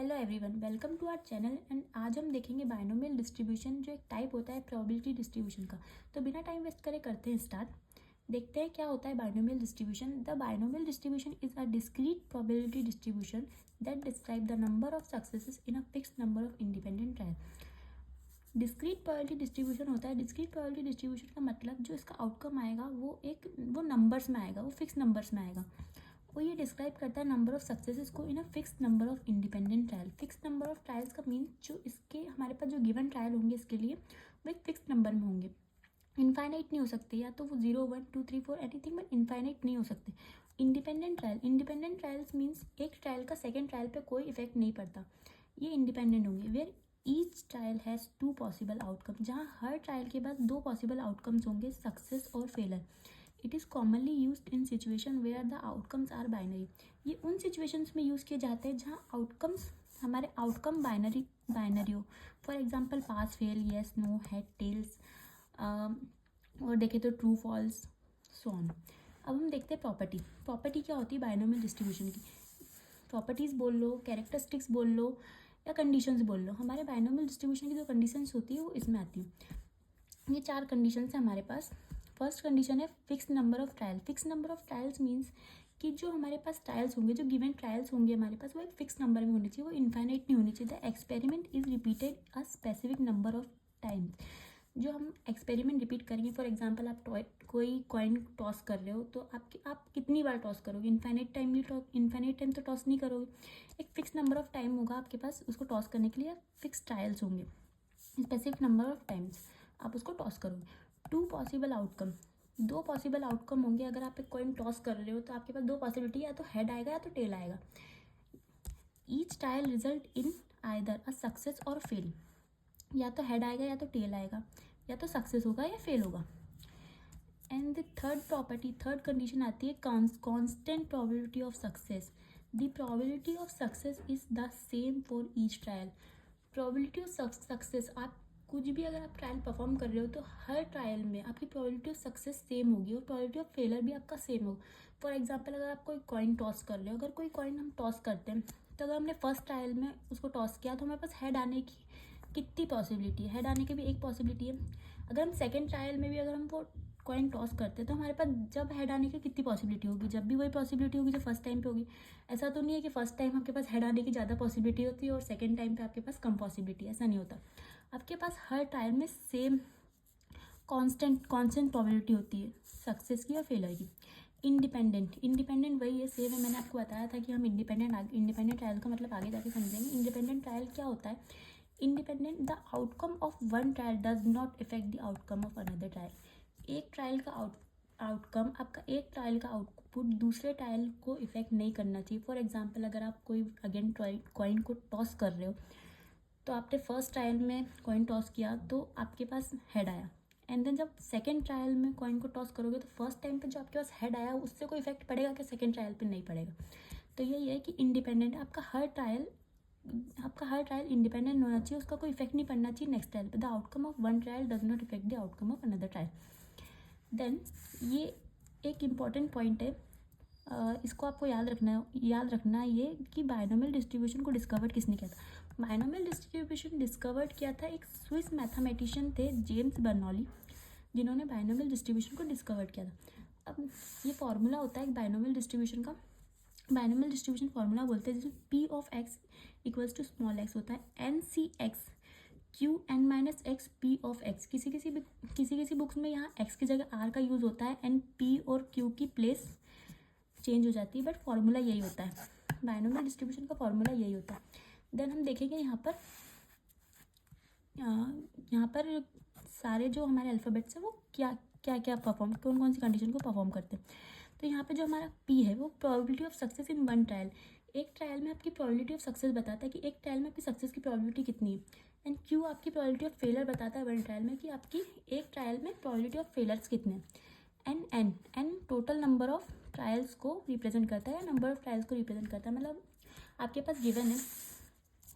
Hello everyone, welcome to our channel. And आज हम देखेंगे बाइनोमियल डिस्ट्रीब्यूशन, जो एक टाइप होता है प्रोबेबिलिटी डिस्ट्रीब्यूशन का। तो बिना टाइम वेस्ट करे करते हैं स्टार्ट। देखते हैं क्या होता है binomial distribution. The binomial distribution is a discrete probability distribution that describe the number of successes in a fixed number of independent trial. Discrete probability distribution होता है। डिस्क्रीट प्रोबेबिलिटी डिस्ट्रीब्यूशन का मतलब जो इसका आउटकम आएगा वो नंबर्स में आएगा, वो फिक्स नंबर्स में आएगा। वो ये डिस्क्राइब करता है नंबर ऑफ सक्सेसेस को in a fix number of independent trial. Fix number of trials का मीन जो इसके हमारे पास जो गिवन ट्रायल होंगे इसके लिए वो एक फिक्स नंबर में होंगे। इनफाइनाइट नहीं हो सकते, या तो वो 0 1 2 3 4 एनीथिंग, बट इनफाइनाइट नहीं हो सकते। इंडिपेंडेंट ट्रायल्स मीन्स एक ट्रायल का सेकेंड ट्रायल पे कोई इफेक्ट नहीं पड़ता, ये इंडिपेंडेंट होंगे। Where each trial has 2 possible outcome, जहाँ हर ट्रायल के बाद 2 पॉसिबल आउटकम्स होंगे, सक्सेस और failure. It is commonly use in situation where the outcomes are binary. ये उन सिचुएशंस में यूज़ किए जाते हैं जहाँ आउटकम्स हमारे आउटकम बाइनरी हो। For example pass fail, yes no, head tails, और देखें तो ट्रू फॉल्स, सो ऑन। अब हम देखते हैं प्रॉपर्टी क्या होती है बाइनोमियल डिस्ट्रीब्यूशन की। प्रॉपर्टीज़ बोल लो, कैरेक्टरिस्टिक्स बोल लो, या कंडीशंस बोल लो। हमारे बाइनोमियल डिस्ट्रीब्यूशन की जो कंडीशंस होती है वो इसमें आती है। ये 4 कंडीशंस हैं हमारे पास। फर्स्ट कंडीशन है fix number of trial. Fix number of trials means कि जो हमारे पास ट्रायल्स होंगे, जो गिवन ट्रायल्स होंगे हमारे पास, वो एक फिक्स नंबर में होनी चाहिए, वो इनफाइनाइट नहीं होनी चाहिए। The experiment is repeated a specific number of times. जो हम एक्सपेरिमेंट रिपीट करेंगे, फॉर एग्जांपल आप कोई कॉइन टॉस कर रहे हो तो आप कितनी बार टॉस करोगे? इनफाइनाइट टाइम तो टॉस नहीं करोगे। एक फिक्स नंबर ऑफ टाइम होगा आपके पास उसको टॉस करने के लिए, फिक्स ट्रायल्स होंगे, स्पेसिफिक नंबर ऑफ टाइम्स आप उसको टॉस करोगे। 2 पॉसिबल आउटकम, 2 पॉसिबल आउटकम होंगे। अगर आप एक कॉइन टॉस कर रहे हो तो आपके पास 2 पॉसिबिलिटी, या तो हेड आएगा या तो टेल आएगा। Each trial result in either a success और फेल, या तो हेड आएगा या तो टेल आएगा, या तो सक्सेस होगा या फेल होगा। एंड द थर्ड कंडीशन आती है constant probability of success. The probability of success is the same for each trial. Probability of success, आप कुछ भी अगर आप ट्रायल परफॉर्म कर रहे हो तो हर ट्रायल में आपकी प्रोबेबिलिटी ऑफ सक्सेस सेम होगी और प्रोबेबिलिटी ऑफ फेलर भी आपका सेम होगा। फॉर एग्जांपल अगर आप कोई कॉइन टॉस कर रहे हो, अगर कोई कॉइन हम टॉस करते हैं तो अगर हमने फर्स्ट ट्रायल में उसको टॉस किया तो हमारे पास हेड आने की कितनी पॉसिबिलिटी है? हेड आने की भी एक पॉसिबिलिटी है। अगर हम सेकेंड ट्रायल में भी अगर हम वो कॉइन टॉस करते हैं तो हमारे पास जब हेड आने की कितनी पॉसिबिलिटी होगी? जब भी वही पॉसिबिलिटी होगी जो फर्स्ट टाइम पे होगी। ऐसा तो नहीं है कि फर्स्ट टाइम आपके पास हेड आने की ज़्यादा पॉसिबिलिटी होती है और सेकेंड टाइम पे आपके पास कम पॉसिबिलिटी, ऐसा नहीं होता। आपके पास हर ट्रायल में सेम कांस्टेंट प्रोबेबिलिटी होती है सक्सेस की और फेलर की। इंडिपेंडेंट वही है, सेम है। मैंने आपको बताया था कि हम इंडिपेंडेंट ट्रायल का मतलब आगे जाके समझेंगे। इंडिपेंडेंट ट्रायल क्या होता है? Independent, the outcome of one trial does not effect the outcome of another trial. एक ट्रायल का आउटकम, आपका एक ट्रायल का आउटपुट दूसरे ट्रायल को इफेक्ट नहीं करना चाहिए। फॉर एग्जांपल अगर आप कोई अगेन कॉइन को टॉस कर रहे हो तो आपने फर्स्ट ट्रायल में कॉइन टॉस किया तो आपके पास हेड आया, एंड देन जब सेकेंड ट्रायल में कॉइन को टॉस करोगे तो फर्स्ट टाइम पे जो आपके पास हेड आया उससे कोई इफेक्ट पड़ेगा कि सेकेंड ट्रायल पे नहीं पड़ेगा। तो यही है कि इंडिपेंडेंट, आपका हर ट्रायल इंडिपेंडेंट होना चाहिए, उसका कोई इफेक्ट नहीं पड़ना चाहिए नेक्स्ट ट्रायल पे। The outcome of one trial does not effect the outcome of another trial. Then ये एक इम्पॉर्टेंट पॉइंट है, इसको आपको याद रखना ये कि बाइनोमियल डिस्ट्रीब्यूशन को डिस्कवर किसने किया था। बाइनोमियल डिस्ट्रीब्यूशन डिस्कवर्ड किया था एक स्विस मैथमेटिशियन थे, जेम्स बर्नौली, जिन्होंने बाइनोमियल डिस्ट्रीब्यूशन को डिस्कवर किया था। अब ये फार्मूला होता है एक बाइनोमियल डिस्ट्रीब्यूशन का। बाइनोमियल डिस्ट्रीब्यूशन फार्मूला बोलते हैं जिसमें P of X equals to small x होता है, n C x q n minus x p of x. किसी बुक्स में यहाँ एक्स की जगह आर का यूज़ होता है एंड पी और क्यू की प्लेस चेंज हो जाती है, बट फॉर्मूला यही होता है। बाइनोमियल डिस्ट्रीब्यूशन का फॉर्मूला यही होता है। देन हम देखेंगे यहाँ पर सारे जो हमारे अल्फ़ाबेट्स हैं वो कौन कौन सी कंडीशन को परफॉर्म करते हैं। तो यहाँ पे जो हमारा पी है वो probability of success in one trial. एक ट्रायल में आपकी प्रोबेबिलिटी ऑफ सक्सेस बताता है कि एक ट्रायल में आपकी सक्सेस की प्रोबेबिलिटी कितनी है। एंड क्यू आपकी प्रोबेबिलिटी ऑफ फेलर बताता है वन ट्रायल में कि आपकी एक ट्रायल में प्रोबेबिलिटी ऑफ फेलर्स कितने हैं। And n total number of trials को रिप्रेजेंट करता है, या नंबर ऑफ ट्रायल्स को रिप्रेजेंट करता है। मतलब आपके पास गिवन है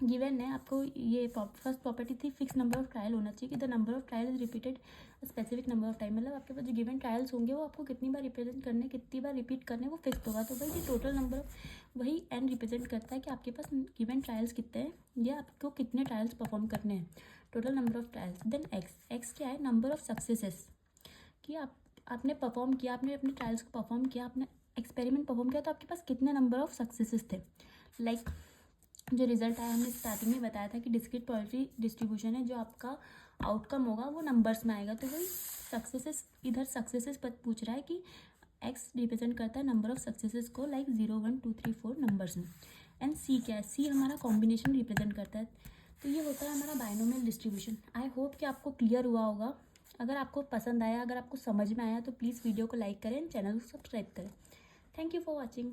गिवन है आपको, ये फर्स्ट प्रॉपर्टी थी फिक्स नंबर ऑफ ट्रायल होना चाहिए कि the number of trial is repeated specific number of time, मतलब आपके पास जो गिवन ट्रायल्स होंगे वो आपको कितनी बार रिप्रेजेंट करने, कितनी बार रिपीट करने, वो फिक्स होगा। तो भाई टोटल नंबर वही एन रिप्रेजेंट करता है कि आपके पास गिवन ट्रायल्स कितने हैं या आपको कितने ट्रायल्स परफॉर्म करने हैं, total number of trials. Then x क्या है, नंबर ऑफ सक्सेसेस, कि आपने परफॉर्म किया, आपने अपने ट्रायल्स को परफॉर्म किया, आपने एक्सपेरिमेंट परफॉर्म किया, तो आपके पास कितने नंबर ऑफ सक्सेसेस थे। लाइक जो रिजल्ट आया हमने स्टार्टिंग में बताया था कि डिस्क्रीट प्रोबेबिलिटी डिस्ट्रीब्यूशन है, जो आपका आउटकम होगा वो नंबर्स में आएगा। तो वही सक्सेसेस, इधर सक्सेसेस पर पूछ रहा है कि एक्स रिप्रेजेंट करता है नंबर ऑफ सक्सेसेस को, लाइक 0 1 2 3 4 नंबर्स में। एंड सी क्या है, सी हमारा कॉम्बिनेशन रिप्रेजेंट करता है। तो ये होता है हमारा बाइनोमियल डिस्ट्रीब्यूशन। आई होप कि आपको क्लियर हुआ होगा। अगर आपको पसंद आया, अगर आपको समझ में आया, तो प्लीज़ वीडियो को लाइक करें, चैनल को सब्सक्राइब करें। Thank you for watching.